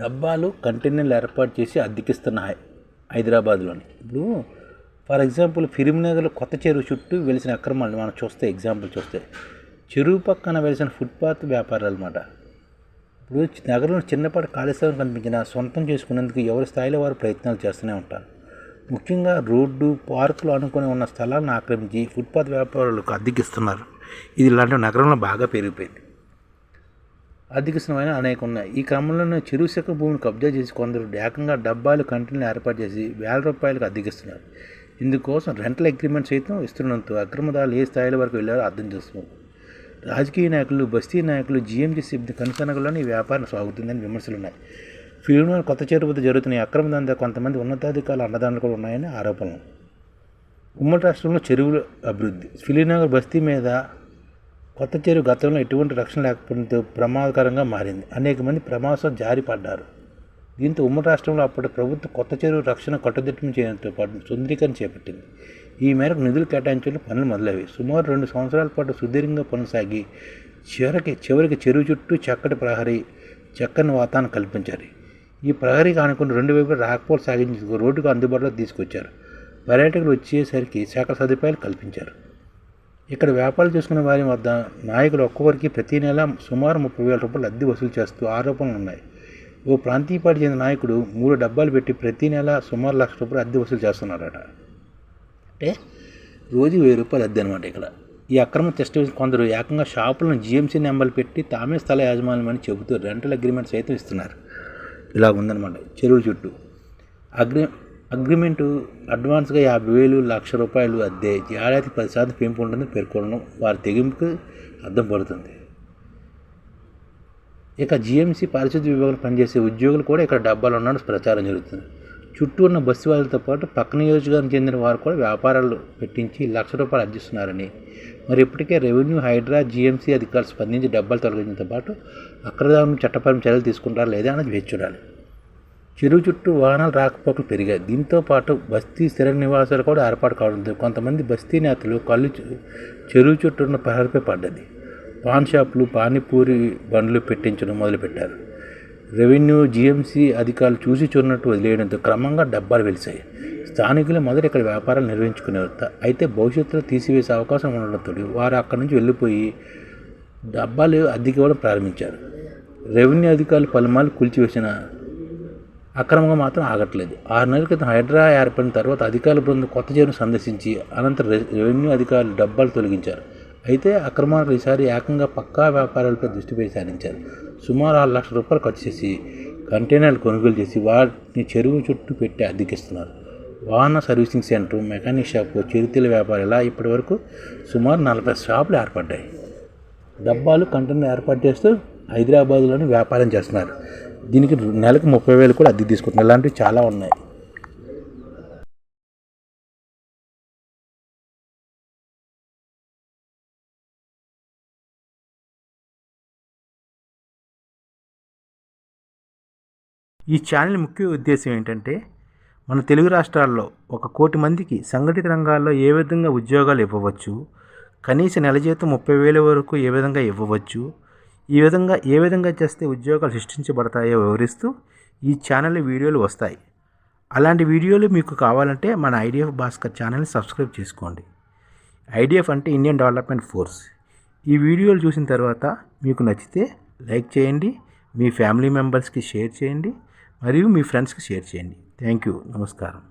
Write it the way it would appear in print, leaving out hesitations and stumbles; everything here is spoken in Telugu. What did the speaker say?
డబ్బాలు కంటైనర్లు ఏర్పాటు చేసి అద్దెకిస్తున్న హైదరాబాద్లోని ఇప్పుడు ఫర్ ఎగ్జాంపుల్ ఫిలింనగర్లో కొత్త చెరువు చుట్టూ వెలిసిన అక్రమాలు మనం చూస్తే ఎగ్జాంపుల్ చూస్తే చెరువు పక్కన వెలిసిన ఫుట్పాత్ వ్యాపారాలు అన్నమాట. ఇప్పుడు నగరంలో చిన్నపాటి ఖాళీ స్థలం కనిపించినా సొంతం చేసుకునేందుకు ఎవరి స్థాయిలో వారు ప్రయత్నాలు చేస్తూనే ఉంటారు. ముఖ్యంగా రోడ్డు పార్కులు అనుకుని ఉన్న స్థలాలను ఆక్రమించి ఫుట్పాత్ వ్యాపారులకు అద్దెకిస్తున్నారు. ఇది ఇలాంటి నగరంలో బాగా పెరిగిపోయింది. అద్దెకిస్తున్నమైన అనేక ఉన్నాయి. ఈ క్రమంలోనే చెరువు శాఖ భూమిని కబ్జా చేసి కొందరు ఏకంగా డబ్బాలు కంటైనర్లు ఏర్పాటు చేసి ₹1000 అద్దెకిస్తున్నారు. ఇందుకోసం రెంటల్ అగ్రిమెంట్ సైతం ఇస్తున్నందుకు అక్రమదారులు ఏ స్థాయిల వరకు వెళ్ళారో అర్థం చేస్తున్నారు. రాజకీయ నాయకులు, బస్తీ నాయకులు, జీఎంసీ సిబ్బంది కనుసనగలోనే ఈ వ్యాపారం సాగుతుందని విమర్శలు ఉన్నాయి. ఫిలింనగర్ కొత్త చెరువు వద్ద జరుగుతున్న ఈ అక్రమ దందా కొంతమంది ఉన్నతాధికారుల అండదండలు కూడా ఉన్నాయని ఆరోపణలు. ఉమ్మడి రాష్ట్రంలో చెరువుల అభివృద్ధి. ఫిలింనగర్ బస్తీ మీద కొత్త చెరువు గతంలో ఎటువంటి రక్షణ లేకపోవడంతో ప్రమాదకరంగా మారింది. అనేక మంది ప్రమాదం జారి పడ్డారు. దీంతో ఉమ్మడి రాష్ట్రంలో అప్పటి ప్రభుత్వం కొత్త చెరువు రక్షణ కట్టుదిట్టం చేయడంతో పాటు సుందరీకరణ చేపట్టింది. ఈ మేరకు నిధులు కేటాయించడం పనులు మొదలయ్యాయి. సుమారు 2 సంవత్సరాల పాటు సుదీర్ఘంగా కొనసాగి చివరికి చెరువు చుట్టూ చక్కటి ప్రహరీ, చక్కని వాతావరణం కల్పించారు. ఈ ప్రహరీకి ఆనుకుని 2 వైపులా రాకపోలు సాగించేందుకు రోడ్డుకు అందుబాటులోకి తీసుకొచ్చారు. పర్యాటకులు వచ్చేసరికి సకల సదుపాయాలు కల్పించారు. ఇక్కడ వ్యాపారాలు చేసుకునే వారి వద్ద నాయకులు ఒక్కొక్కరికి ప్రతి నెల సుమారు ₹30,000 అద్దె వసూలు చేస్తూ ఆరోపణలు ఉన్నాయి. ఓ ప్రాంతీయ పార్టీ చెందిన నాయకుడు 3 డబ్బాలు పెట్టి ప్రతి నెల సుమారు ₹1,00,000 అద్దె వసూలు చేస్తున్నారట. అంటే రోజు ₹1000 అద్దె అనమాట. ఇక్కడ ఈ అక్రమ టెస్ట్ కొందరు ఏకంగా షాపులను జీఎంసీ నెంబర్లు పెట్టి తామే స్థల యాజమాన్యం అని చెబుతూ రెంటల్ అగ్రిమెంట్ సైతం ఇస్తున్నారు. ఇలా ఉందన్నమాట. చెరువుల చుట్టూ అగ్రిమెంటు అడ్వాన్స్గా ₹50,000, ₹1,00,000 అద్దె, ఏడాదికి 10% పెంపు ఉంటుందని పేర్కొనడం వారి తెగింపుకు అర్థం పడుతుంది. ఇక జీఎంసీ పారిశుద్ధ్య విభాగంలో పనిచేసే ఉద్యోగులు కూడా ఇక్కడ డబ్బాలు ఉన్నట్టు ప్రచారం జరుగుతుంది. చుట్టూ ఉన్న బస్సు వాళ్ళతో పాటు పక్క నియోజకవర్గానికి చెందిన వారు కూడా వ్యాపారాలు పెట్టించి ₹1,00,000 అర్జిస్తున్నారని, మరి ఇప్పటికే రెవెన్యూ, హైడ్రా, జీఎంసీ అధికారులు స్పందించి డబ్బాలు తొలగించడంతో పాటు అక్రదారులను చట్టపరమైన చర్యలు తీసుకుంటారా లేదా అనేది వేచి చూడాలి. చెరువు చుట్టూ వాహనాలు రాకపోకలు పెరిగాయి. దీంతో పాటు బస్తీ స్థిర నివాసాలు కూడా ఏర్పాటు కావడంతో కొంతమంది బస్తీ నేతలు కళ్ళు చెరువు చుట్టూ ఉన్న ప్రహరీపై పడ్డది. పాన్ షాపులు, పానీపూరి బండ్లు పెట్టించడం మొదలుపెట్టారు. రెవెన్యూ, జీఎంసీ అధికారులు చూసి చూడనట్టు వదిలేయడంతో క్రమంగా డబ్బాలు వెలిశాయి. స్థానికులు మొదట ఇక్కడ వ్యాపారాలు నిర్వహించుకునేవారు. అయితే భవిష్యత్తులో తీసివేసే అవకాశం ఉండడంతో వారు అక్కడి నుంచి వెళ్ళిపోయి డబ్బాలు అద్దెకి ఇవ్వడం ప్రారంభించారు. రెవెన్యూ అధికారులు పలుమార్లు కూల్చివేసిన అక్రమంగా మాత్రం ఆగట్లేదు. 6 నెలల క్రితం హైడ్రా ఏర్పడిన తర్వాత అధికారుల బృందం కొత్త చెరువును సందర్శించి అనంతరం రెవెన్యూ అధికారులు డబ్బాలు తొలగించారు. అయితే అక్రమాలకు ఈసారి ఏకంగా పక్కా వ్యాపారాలపై దృష్టిపై సారించారు. సుమారు ₹6,00,000 ఖర్చు చేసి కంటైనర్లు కొనుగోలు చేసి వాటిని చెరువు చుట్టూ పెట్టి అద్దెకిస్తున్నారు. వాహన సర్వీసింగ్ సెంటర్, మెకానిక్ షాపు, చిరుతిళ్ళ వ్యాపారం ఇలా ఇప్పటి వరకు సుమారు 40 షాపులు ఏర్పడ్డాయి. డబ్బాలు కంటైనర్ ఏర్పాటు చేస్తూ హైదరాబాద్లోని వ్యాపారం చేస్తున్నారు. దీనికి నెలకు ₹30,000 కూడా అద్దె తీసుకుంటున్నారు. ఇలాంటివి చాలా ఉన్నాయి. ఈ ఛానల్ ముఖ్య ఉద్దేశం ఏంటంటే మన తెలుగు రాష్ట్రాల్లో 1 కోటి మందికి సంఘటిత రంగాల్లో ఏ విధంగా ఉద్యోగాలు ఇవ్వవచ్చు, కనీస నెల జీతం 30,000 వరకు ఏ విధంగా ఇవ్వవచ్చు, ఏ విధంగా చేస్తే ఉద్యోగాలు సృష్టించబడతాయో వివరిస్తూ ఈ ఛానల్లో వీడియోలు వస్తాయి. అలాంటి వీడియోలు మీకు కావాలంటే మన ఐడిఎఫ్ భాస్కర్ ఛానల్ని సబ్స్క్రైబ్ చేసుకోండి. ఐడిఎఫ్ అంటే ఇండియన్ డెవలప్మెంట్ ఫోర్స్. ఈ వీడియోలు చూసిన తర్వాత మీకు నచ్చితే లైక్ చేయండి, మీ ఫ్యామిలీ మెంబర్స్కి షేర్ చేయండి, మరియు మీ ఫ్రెండ్స్కి షేర్ చేయండి. Thank you. నమస్కారం.